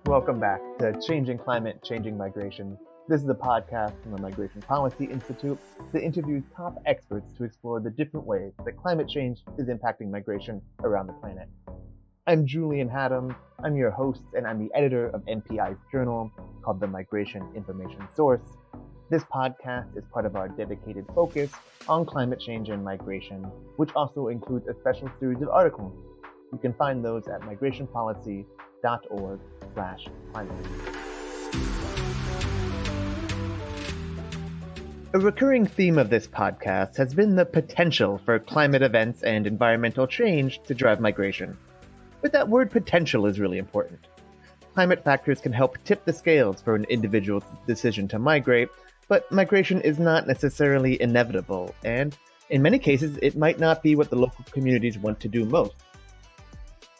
Welcome back to Changing Climate, Changing Migration. This is a podcast from the Migration Policy Institute that interviews top experts to explore the different ways that climate change is impacting migration around the planet. I'm Julian Haddam, I'm your host, and I'm the editor of MPI's journal called the Migration Information Source. This podcast is part of our dedicated focus on climate change and migration, which also includes a special series of articles. You can find those at migrationpolicy.org/climate. A recurring theme of this podcast has been the potential for climate events and environmental change to drive migration. But that word potential is really important. Climate factors can help tip the scales for an individual's decision to migrate, but migration is not necessarily inevitable, and in many cases, it might not be what the local communities want to do most.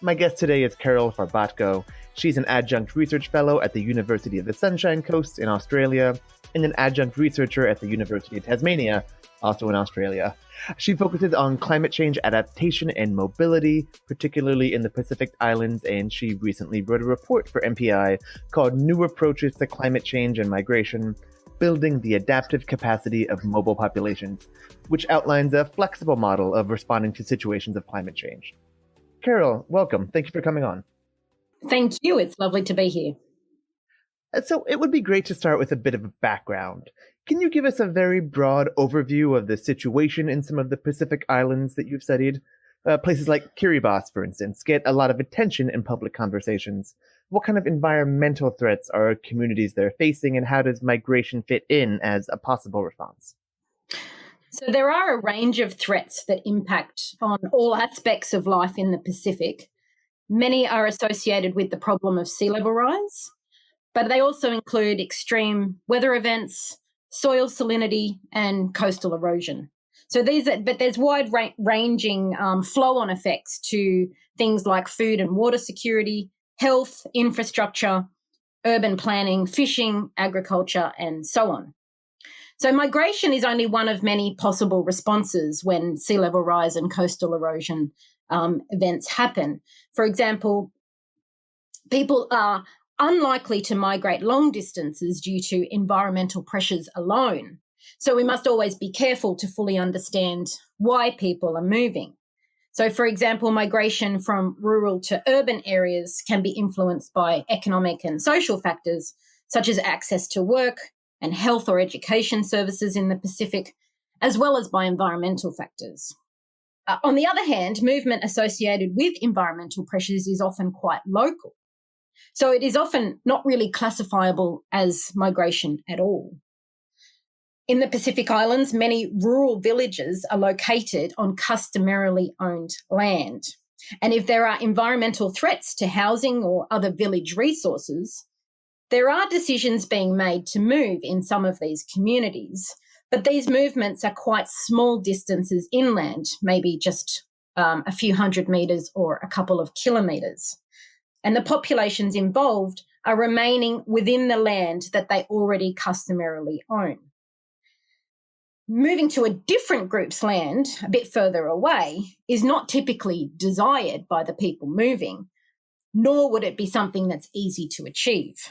My guest today is Farbotko. She's an adjunct research fellow at the University of the Sunshine Coast in Australia and an adjunct researcher at the University of Tasmania, also in Australia. She focuses on climate change adaptation and mobility, particularly in the Pacific Islands, and she recently wrote a report for MPI called New Approaches to Climate Change and Migration, Building the Adaptive Capacity of Mobile Populations, which outlines a flexible model of responding to situations of climate change. Carol, welcome. Thank you for coming on. Thank you. It's lovely to be here. So it would be great to start with a bit of a background. Can you give us a very broad overview of the situation in some of the Pacific Islands that you've studied? Places like Kiribati, for instance, get a lot of attention in public conversations. What kind of environmental threats are communities there facing, and how does migration fit in as a possible response? So there are a range of threats that impact on all aspects of life in the Pacific. Many are associated with the problem of sea level rise, but they also include extreme weather events, soil salinity, and coastal erosion. So there's wide-ranging flow-on effects to things like food and water security, health, infrastructure, urban planning, fishing, agriculture, and so on. So migration is only one of many possible responses when sea level rise and coastal erosion events happen. For example, people are unlikely to migrate long distances due to environmental pressures alone. So we must always be careful to fully understand why people are moving. So, for example, migration from rural to urban areas can be influenced by economic and social factors, such as access to work and health or education services in the Pacific, as well as by environmental factors. On the other hand, movement associated with environmental pressures is often quite local. So it is often not really classifiable as migration at all. In the Pacific Islands, many rural villages are located on customarily owned land. And if there are environmental threats to housing or other village resources, there are decisions being made to move in some of these communities, but these movements are quite small distances inland, maybe just a few hundred metres or a couple of kilometres. And the populations involved are remaining within the land that they already customarily own. Moving to a different group's land a bit further away is not typically desired by the people moving, nor would it be something that's easy to achieve.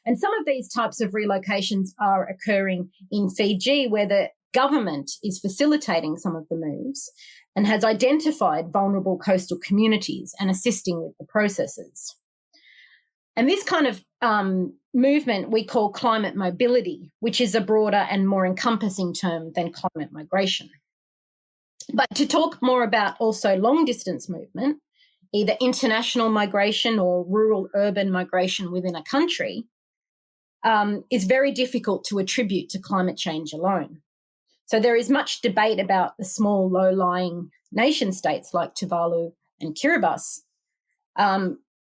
And some of these types of relocations are occurring in Fiji, where the government is facilitating some of the moves and has identified vulnerable coastal communities and assisting with the processes. And this kind of movement we call climate mobility, which is a broader and more encompassing term than climate migration. But to talk more about also long-distance movement, either international migration or rural-urban migration within a country, is very difficult to attribute to climate change alone. So there is much debate about the small, low-lying nation states like Tuvalu and Kiribati.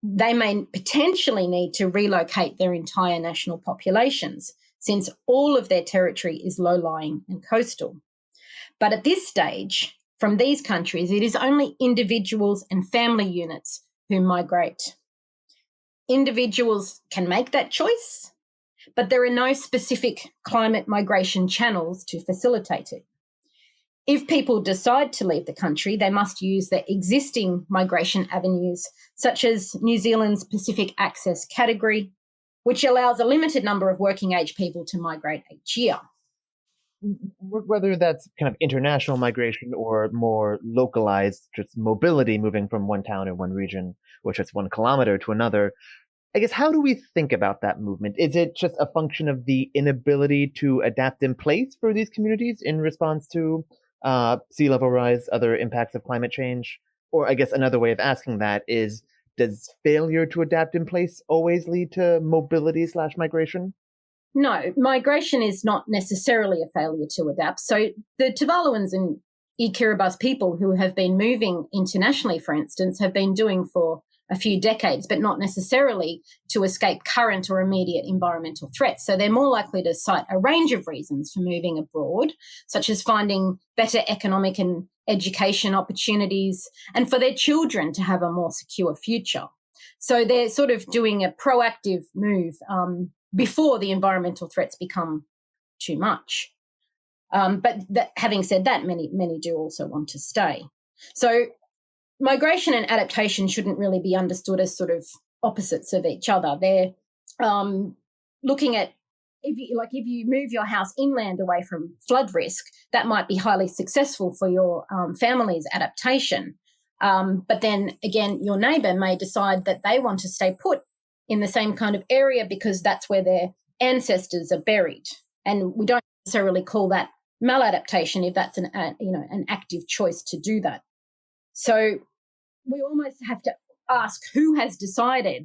They may potentially need to relocate their entire national populations, since all of their territory is low-lying and coastal. But at this stage, from these countries, it is only individuals and family units who migrate. Individuals can make that choice, but there are no specific climate migration channels to facilitate it. If people decide to leave the country, they must use the existing migration avenues, such as New Zealand's Pacific Access Category, which allows a limited number of working age people to migrate each year. Whether that's kind of international migration or more localized, just mobility moving from one town or one region, or just 1 kilometer to another, I guess, how do we think about that movement? Is it just a function of the inability to adapt in place for these communities in response to sea level rise, other impacts of climate change? Or I guess another way of asking that is, does failure to adapt in place always lead to mobility/migration? No, migration is not necessarily a failure to adapt. So the Tuvaluans and Kiribati people who have been moving internationally, for instance, have been doing for a few decades, but not necessarily to escape current or immediate environmental threats. So they're more likely to cite a range of reasons for moving abroad, such as finding better economic and education opportunities and for their children to have a more secure future. So they're sort of doing a proactive move before the environmental threats become too much. But having said that, many do also want to stay. So migration and adaptation shouldn't really be understood as sort of opposites of each other. They're looking at if you move your house inland away from flood risk, that might be highly successful for your family's adaptation. But then again, your neighbour may decide that they want to stay put in the same kind of area because that's where their ancestors are buried. And we don't necessarily call that maladaptation if that's an active choice to do that. So we almost have to ask who has decided,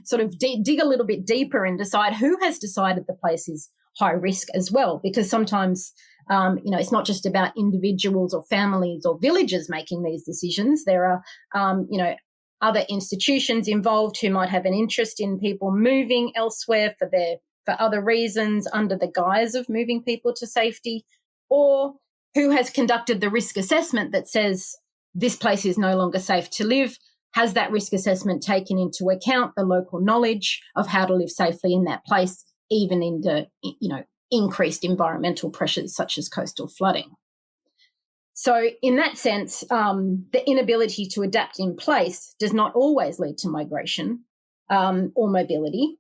sort of dig a little bit deeper and decide who has decided the place is high risk as well, because sometimes, it's not just about individuals or families or villages making these decisions. There are, other institutions involved who might have an interest in people moving elsewhere for other reasons under the guise of moving people to safety, or who has conducted the risk assessment that says this place is no longer safe to live. Has that risk assessment taken into account the local knowledge of how to live safely in that place, even in the increased environmental pressures such as coastal flooding? So in that sense, the inability to adapt in place does not always lead to migration or mobility.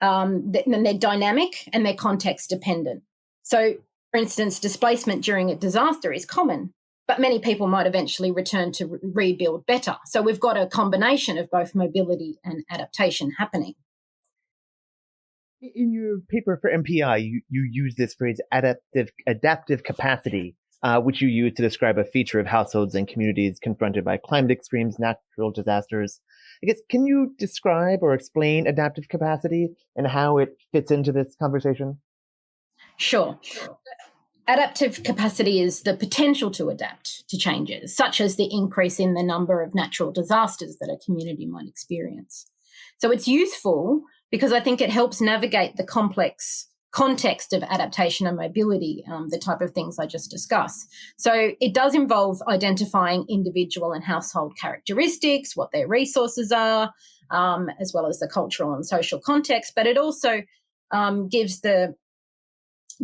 They're dynamic and they're context dependent. So, for instance, displacement during a disaster is common, but many people might eventually return to rebuild better. So we've got a combination of both mobility and adaptation happening. In your paper for MPI, you use this phrase adaptive capacity, which you use to describe a feature of households and communities confronted by climate extremes, natural disasters. I guess, can you describe or explain adaptive capacity and how it fits into this conversation? Sure. Adaptive capacity is the potential to adapt to changes, such as the increase in the number of natural disasters that a community might experience. So it's useful because I think it helps navigate the complex context of adaptation and mobility, the type of things I just discussed. So it does involve identifying individual and household characteristics, what their resources are, as well as the cultural and social context, but it also gives the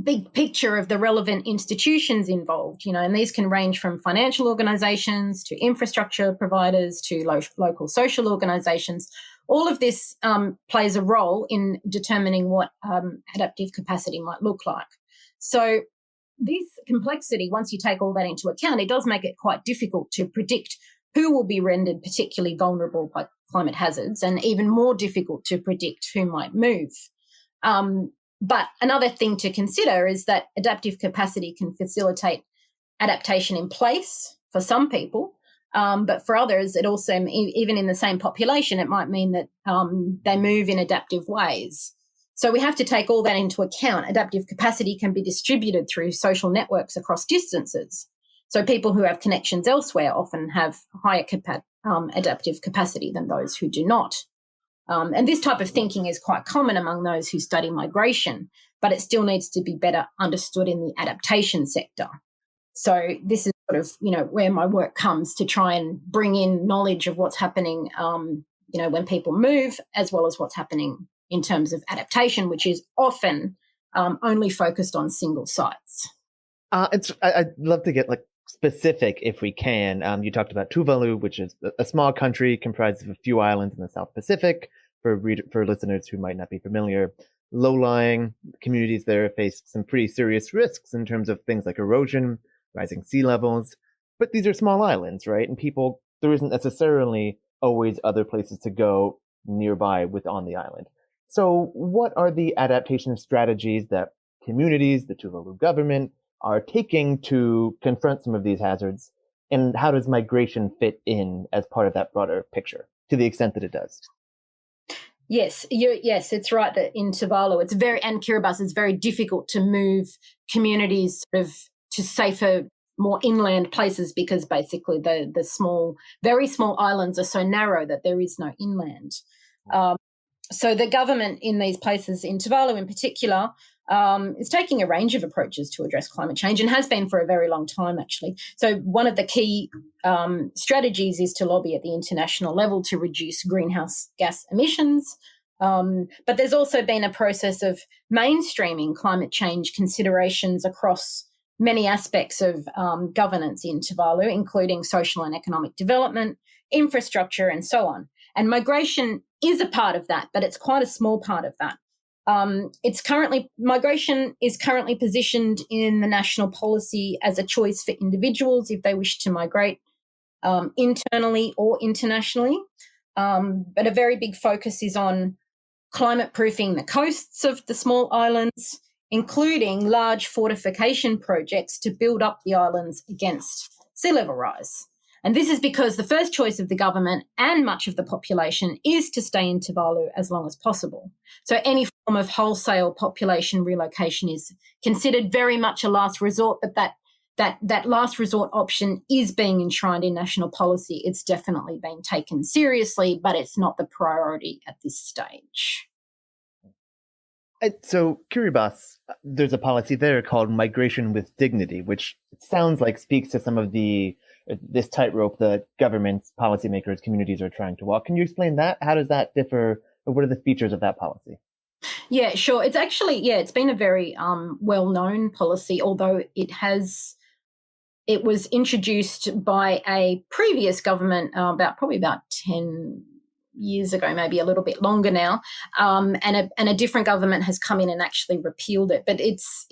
big picture of the relevant institutions involved, and these can range from financial organisations to infrastructure providers to local social organisations. All of this plays a role in determining what adaptive capacity might look like. So this complexity, once you take all that into account, it does make it quite difficult to predict who will be rendered particularly vulnerable by climate hazards, and even more difficult to predict who might move. But another thing to consider is that adaptive capacity can facilitate adaptation in place for some people, but for others, it also, even in the same population, it might mean that they move in adaptive ways. So we have to take all that into account. Adaptive capacity can be distributed through social networks across distances. So people who have connections elsewhere often have higher adaptive capacity than those who do not. And this type of thinking is quite common among those who study migration, but it still needs to be better understood in the adaptation sector. So this is sort of, where my work comes to try and bring in knowledge of what's happening, when people move, as well as what's happening in terms of adaptation, which is often only focused on single sites. I'd love to get specific if we can. You talked about Tuvalu, which is a small country comprised of a few islands in the South Pacific. For listeners who might not be familiar, low-lying communities there face some pretty serious risks in terms of things like erosion, rising sea levels. But these are small islands, right? And there isn't necessarily always other places to go nearby on the island. So what are the adaptation strategies that communities, the Tuvalu government, are taking to confront some of these hazards? And how does migration fit in as part of that broader picture, to the extent that it does? Yes, it's right that in Tuvalu and Kiribati, it's very difficult to move communities sort of to safer, more inland places because basically the small, very small islands are so narrow that there is no inland. So the government in these places, in Tuvalu in particular, is taking a range of approaches to address climate change and has been for a very long time, actually. So one of the key strategies is to lobby at the international level to reduce greenhouse gas emissions. But there's also been a process of mainstreaming climate change considerations across many aspects of governance in Tuvalu, including social and economic development, infrastructure, and so on. And migration is a part of that, but it's quite a small part of that. Migration is currently positioned in the national policy as a choice for individuals if they wish to migrate internally or internationally. But a very big focus is on climate proofing the coasts of the small islands, including large fortification projects to build up the islands against sea level rise. And this is because the first choice of the government and much of the population is to stay in Tuvalu as long as possible. So any form of wholesale population relocation is considered very much a last resort, but that last resort option is being enshrined in national policy. It's definitely being taken seriously, but it's not the priority at this stage. So Kiribati, there's a policy there called migration with dignity, which sounds like speaks to some of this tightrope that governments, policymakers, communities are trying to walk. Can you explain that? How does that differ? Or what are the features of that policy? Yeah, sure. It's actually, it's been a very well-known policy, although it was introduced by a previous government probably about 10 years ago, maybe a little bit longer now, and a different government has come in and actually repealed it. But it's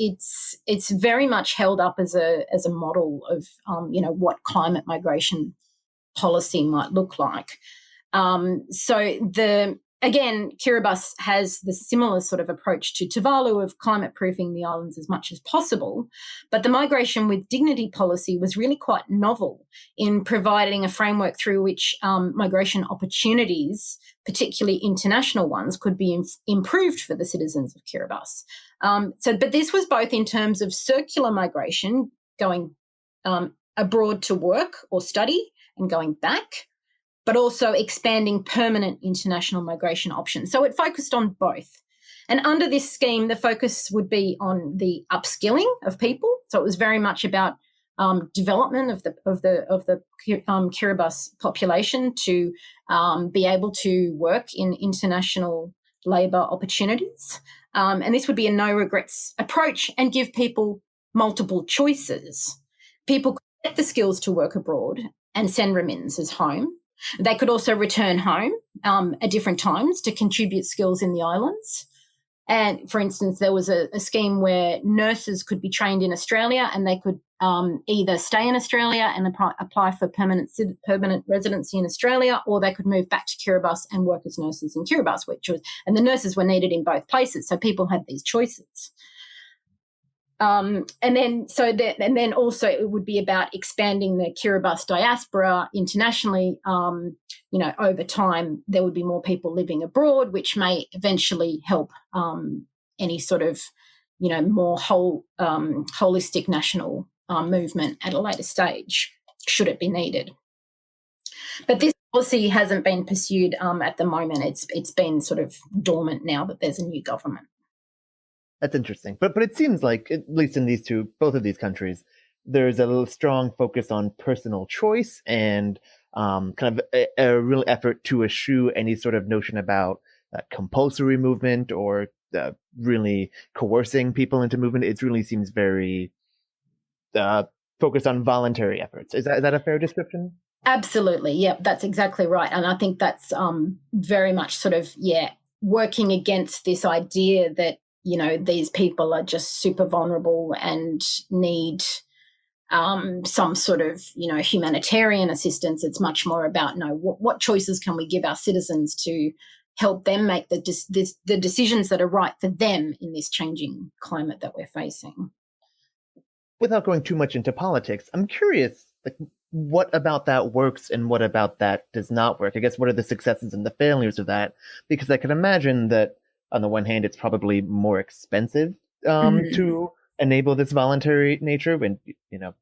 very much held up as a model of what climate migration policy might look like. Again, Kiribati has the similar sort of approach to Tuvalu of climate proofing the islands as much as possible. But the migration with dignity policy was really quite novel in providing a framework through which migration opportunities, particularly international ones, could be improved for the citizens of Kiribati. But this was both in terms of circular migration, going abroad to work or study and going back, but also expanding permanent international migration options. So it focused on both. And under this scheme, the focus would be on the upskilling of people. So it was very much about development of the Kiribati population to be able to work in international labour opportunities. And this would be a no regrets approach and give people multiple choices. People could get the skills to work abroad and send remittances home. They could also return home at different times to contribute skills in the islands. And, for instance, there was a scheme where nurses could be trained in Australia and they could either stay in Australia and apply for permanent residency in Australia, or they could move back to Kiribati and work as nurses in Kiribati, and the nurses were needed in both places, so people had these choices. And then also it would be about expanding the Kiribati diaspora internationally. Over time there would be more people living abroad, which may eventually help any sort of, more holistic national movement at a later stage, should it be needed. But this policy hasn't been pursued at the moment. It's been sort of dormant now that there's a new government. That's interesting. But it seems like, at least in both of these countries, there's a strong focus on personal choice and kind of a real effort to eschew any sort of notion about compulsory movement or really coercing people into movement. It really seems very focused on voluntary efforts. Is that a fair description? Absolutely. Yep, that's exactly right. And I think that's very much sort of, working against this idea that, these people are just super vulnerable and need some sort of, humanitarian assistance. It's much more about, what choices can we give our citizens to help them make the decisions that are right for them in this changing climate that we're facing. Without going too much into politics, I'm curious, what about that works and what about that does not work? I guess what are the successes and the failures of that? Because I can imagine that on the one hand, it's probably more expensive to enable this voluntary nature when,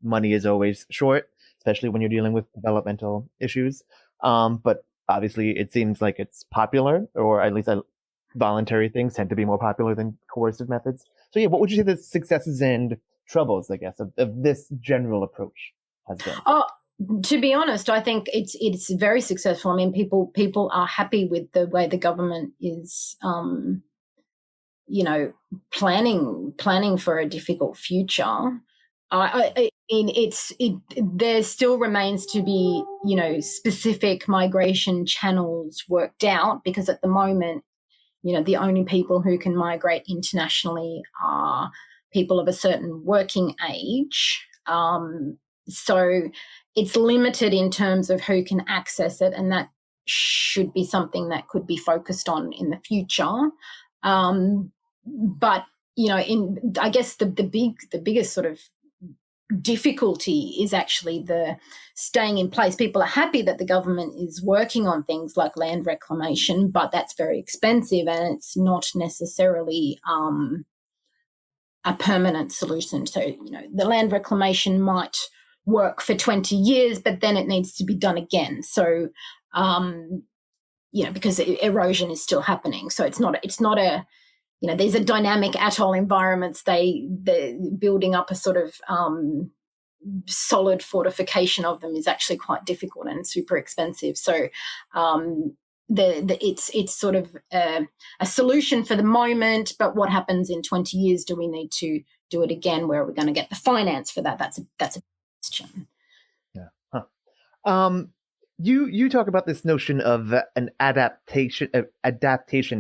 money is always short, especially when you're dealing with developmental issues. But obviously it seems like it's popular, or at least voluntary things tend to be more popular than coercive methods. So what would you say the successes and troubles, I guess, of this general approach has been? To be honest, I think it's very successful. I mean, people are happy with the way the government is, planning for a difficult future. There still remains to be, specific migration channels worked out, because at the moment, the only people who can migrate internationally are people of a certain working age. So it's limited in terms of who can access it, and that should be something that could be focused on in the future. But, I guess the biggest sort of difficulty is actually the staying in place. People are happy that the government is working on things like land reclamation, but that's very expensive and it's not necessarily a permanent solution. So, the land reclamation might work for 20 years, but then it needs to be done again. So, because erosion is still happening. So it's not a, these are dynamic atoll environments. They're building up a sort of solid fortification of them is actually quite difficult and super expensive. So it's sort of a solution for the moment, but what happens in 20 years? Do we need to do it again? Where are we going to get the finance for that? That's a question. Yeah. Huh. You talk about this notion of an adaptation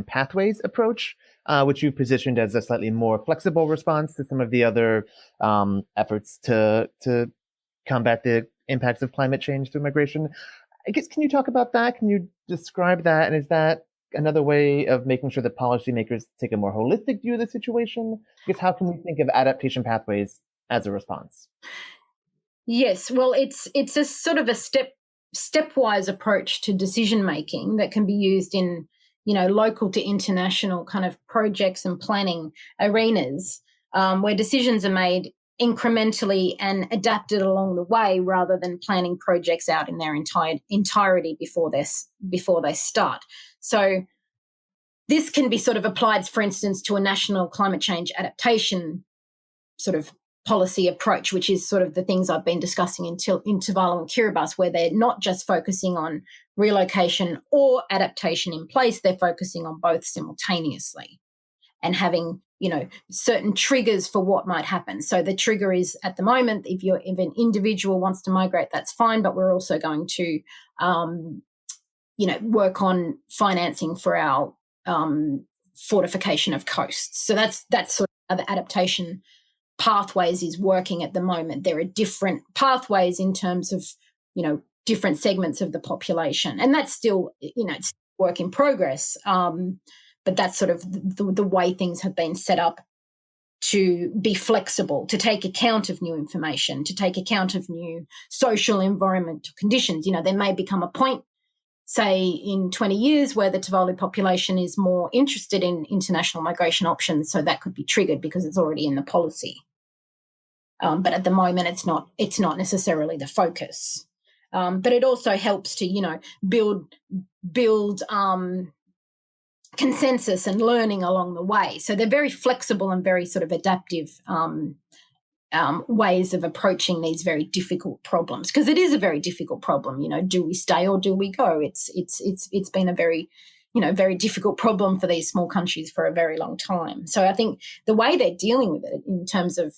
pathways approach, which you've positioned as a slightly more flexible response to some of the other efforts to combat the impacts of climate change through migration. I guess, can you talk about that? Can you describe that? And is that another way of making sure that policymakers take a more holistic view of the situation? I guess, how can we think of adaptation pathways as a response? Yes, well, it's a sort of a stepwise approach to decision making that can be used in, local to international kind of projects and planning arenas, where decisions are made incrementally and adapted along the way, rather than planning projects out in their entirety before they start. So this can be sort of applied, for instance, to a national climate change adaptation sort of policy approach, which is sort of the things I've been discussing in Tuvalu and Kiribati, where they're not just focusing on relocation or adaptation in place, they're focusing on both simultaneously and having, certain triggers for what might happen. So the trigger is, at the moment, if an individual wants to migrate, that's fine, but we're also going to, work on financing for our fortification of coasts. So that's sort of the adaptation pathways is working at the moment. There are different pathways in terms of, different segments of the population. And that's still, it's work in progress. But that's sort of the way things have been set up to be flexible, to take account of new information, to take account of new social environmental conditions. There may become a point, say, in 20 years where the Tuvalu population is more interested in international migration options, so that could be triggered because it's already in the policy. But at the moment, it's not necessarily the focus. But it also helps to, build consensus and learning along the way. So they're very flexible and very sort of adaptive ways of approaching these very difficult problems, because it is a very difficult problem. Do we stay or do we go? It's been a very very difficult problem for these small countries for a very long time. So I think the way they're dealing with it in terms of,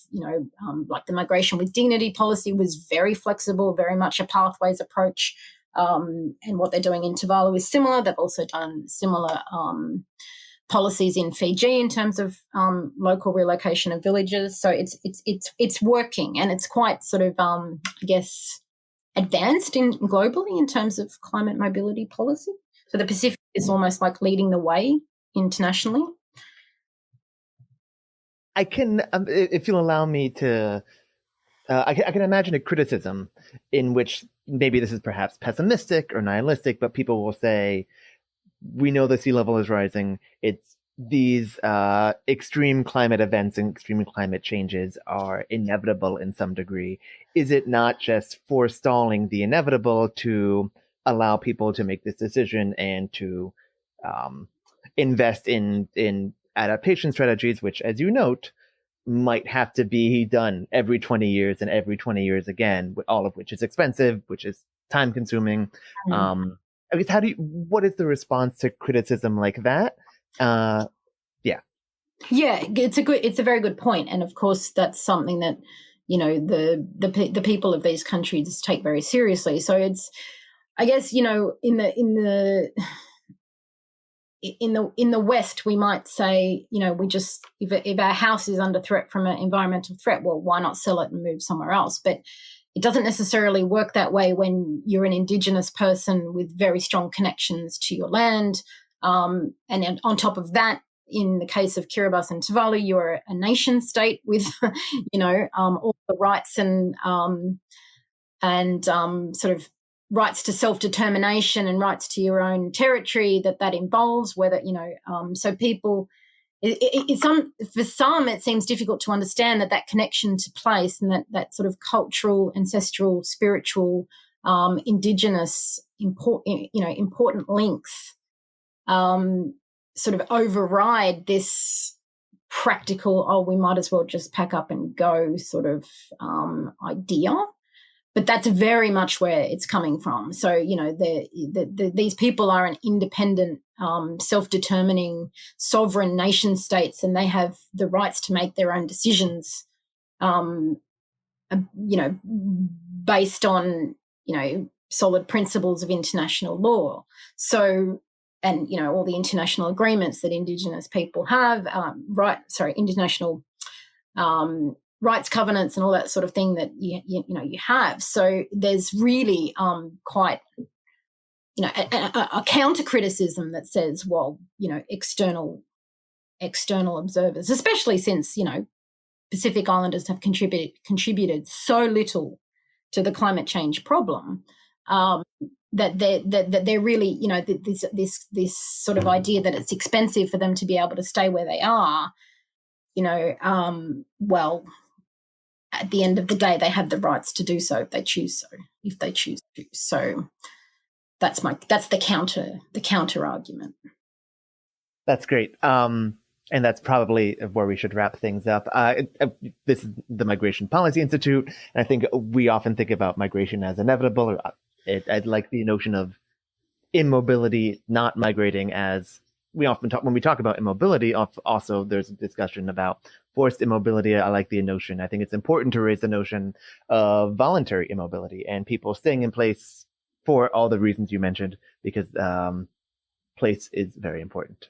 like the migration with dignity policy was very flexible, very much a pathways approach. And what they're doing in Tuvalu is similar. They've also done similar policies in Fiji in terms of local relocation of villages. So it's working, and it's quite sort of, advanced globally in terms of climate mobility policy. So the Pacific is almost like leading the way internationally. I can, if you'll allow me to, I can imagine a criticism in which maybe this is perhaps pessimistic or nihilistic, but people will say, we know the sea level is rising. It's these extreme climate events and extreme climate changes are inevitable in some degree. Is it not just forestalling the inevitable to allow people to make this decision and to invest in adaptation strategies, which, as you note, might have to be done every 20 years and every 20 years again, all of which is expensive, which is time consuming. I guess, what is the response to criticism like that? Yeah, it's a very good point. And of course, that's something that, the people of these countries take very seriously. So it's, I guess, in the West, we might say, we just, if our house is under threat from an environmental threat, well, why not sell it and move somewhere else? But it doesn't necessarily work that way when you're an Indigenous person with very strong connections to your land. And then on top of that, in the case of Kiribati and Tuvalu, you're a nation state with, all the rights and sort of rights to self-determination and rights to your own territory that involves, whether, so people, for some, it seems difficult to understand that connection to place and that sort of cultural, ancestral, spiritual, Indigenous, important links sort of override this practical, we might as well just pack up and go sort of idea. But that's very much where it's coming from. So, these people are an independent, self-determining, sovereign nation states, and they have the rights to make their own decisions, based on, solid principles of international law. So, and, all the international agreements that Indigenous people have, international rights covenants and all that sort of thing that you have. So there's really quite, a counter criticism that says, well, external observers, especially since, Pacific Islanders have contributed so little to the climate change problem, that they're really, this sort of idea that it's expensive for them to be able to stay where they are, well, at the end of the day, they have the rights to do so if they choose to. So that's the counter argument. That's great. And that's probably where we should wrap things up. This is the Migration Policy Institute, and I think we often think about migration as inevitable. I'd like the notion of immobility, not migrating, as we often talk when we talk about immobility. Also, there's a discussion about forced immobility. I like the notion. I think it's important to raise the notion of voluntary immobility and people staying in place for all the reasons you mentioned, because place is very important.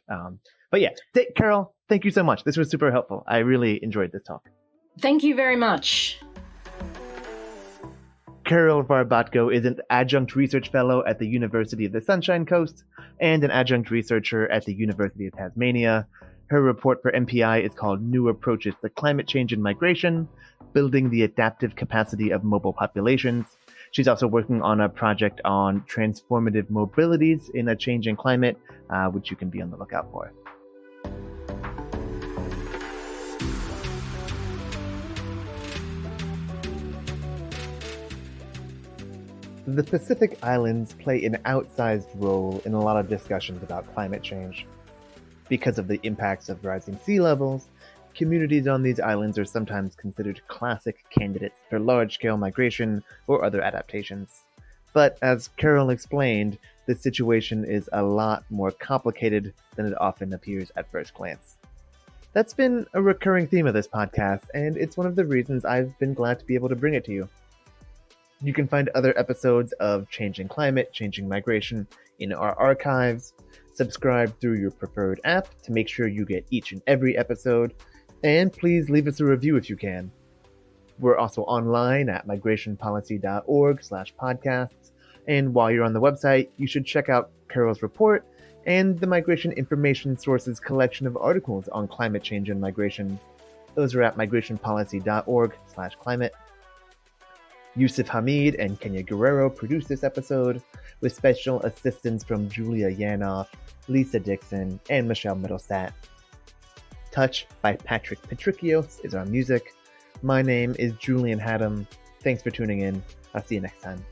But yeah, Carol, thank you so much. This was super helpful. I really enjoyed this talk. Thank you very much. Carol Farbotko is an adjunct research fellow at the University of the Sunshine Coast and an adjunct researcher at the University of Tasmania. Her report for MPI is called New Approaches to Climate Change and Migration, Building the Adaptive Capacity of Mobile Populations. She's also working on a project on transformative mobilities in a changing climate, which you can be on the lookout for. The Pacific Islands play an outsized role in a lot of discussions about climate change. Because of the impacts of rising sea levels, communities on these islands are sometimes considered classic candidates for large-scale migration or other adaptations. But as Carol explained, this situation is a lot more complicated than it often appears at first glance. That's been a recurring theme of this podcast, and it's one of the reasons I've been glad to be able to bring it to you. You can find other episodes of Changing Climate, Changing Migration in our archives. Subscribe through your preferred app to make sure you get each and every episode, and please leave us a review if you can. We're also online at migrationpolicy.org/podcasts, and while you're on the website, you should check out Carol's report and the Migration Information Sources collection of articles on climate change and migration. Those are at migrationpolicy.org/climate. Yusuf Hamid and Kenya Guerrero produced this episode, with special assistance from Julia Yanoff, Lisa Dixon, and Michelle Middlestat. Touch by Patrick Patricios is our music. My name is Julian Haddam. Thanks for tuning in. I'll see you next time.